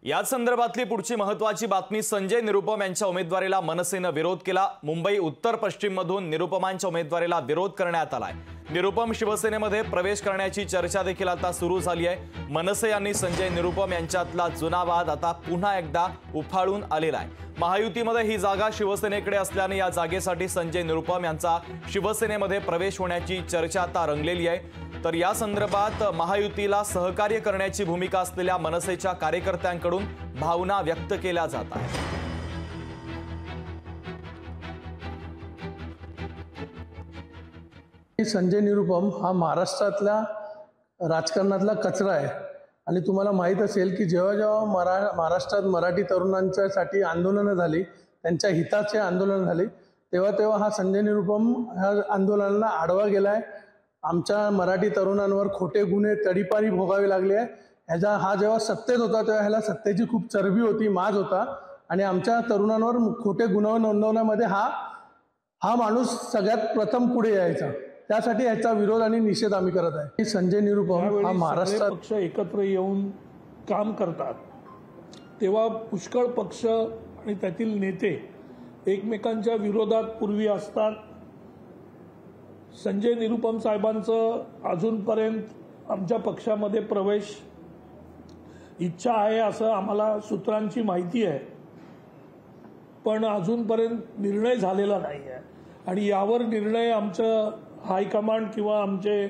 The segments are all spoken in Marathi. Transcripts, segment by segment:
याच संदर्भातली पुढची महत्त्वाची बातमी। संजय निरुपम यांच्या उमेदवारीला मनसेने विरोध केला। मुंबई उत्तर पश्चिम मधून निरुपमांच्या उमेदवारीला विरोध करण्यात आलाय। निरुपम शिवसेनेमध्ये प्रवेश करण्याची चर्चा देखील आता सुरू झाली आहे। मनसे यांनी संजय निरुपम यांच्यातला जुना वाद आता पुन्हा एकदा उफाळून आलेला आहे। महायुतीमध्ये ही जागा शिवसेनेकडे असल्याने या जागेसाठी संजय निरुपम यांचा शिवसेनेमध्ये प्रवेश होण्याची चर्चा आता रंगलेली आहे। तर या संदर्भात महायुतीला सहकार्य करण्याची भूमिका असलेल्या मनसेच्या कार्यकर्त्यांकडून भावना व्यक्त केल्या जात आहेत। संजय निरुपम हा महाराष्ट्रातल्या राजकारणातला कचरा आहे आणि तुम्हाला माहित असेल की जेव्हा जेव्हा महाराष्ट्रात मराठी तरुणांच्यासाठी आंदोलनं झाली, त्यांच्या हिताचे आंदोलन झाले, तेव्हा तेव्हा हा संजय निरुपम ह्या आंदोलनाला आडवा गेलाय। आमच्या मराठी तरुणांवर खोटे गुन्हे तडीपारी भोगावे लागले। हा जेव्हा सत्तेत होता तेव्हा ह्याला सत्तेची खूप चरबी होती, माज होता आणि आमच्या तरुणांवर खोटे गुन्हे नोंदवण्यामध्ये हा माणूस सगळ्यात प्रथम पुढे यायचा। त्यासाठी याचा विरोध आणि निषेध आम्ही करत आहे। संजय निरुपम हा महाराष्ट्रात पक्ष एकत्र येऊन काम करतात तेव्हा पुष्कळ पक्ष आणि त्यातील नेते एकमेकांच्या विरोधात पूर्वी असतात। संजय निरुपम साहेबांचं अजूनपर्यंत आमच्या पक्षामध्ये प्रवेश इच्छा आहे असं आम्हाला सूत्रांची माहिती आहे, पण अजूनपर्यंत निर्णय झालेला नाही आहे आणि यावर निर्णय आमचं हायकमांड किंवा आमचे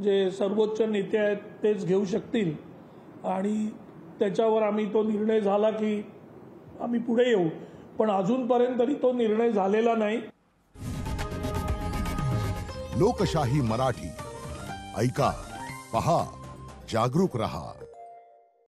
जे सर्वोच्च नेते आहेत तेच घेऊ शकतील आणि त्याच्यावर आम्ही तो निर्णय झाला की आम्ही पुढे येऊ, पण अजूनपर्यंत तरी तो निर्णय झालेला नाही। लोकशाही मराठी ऐका, पहा, जागरूक रहा।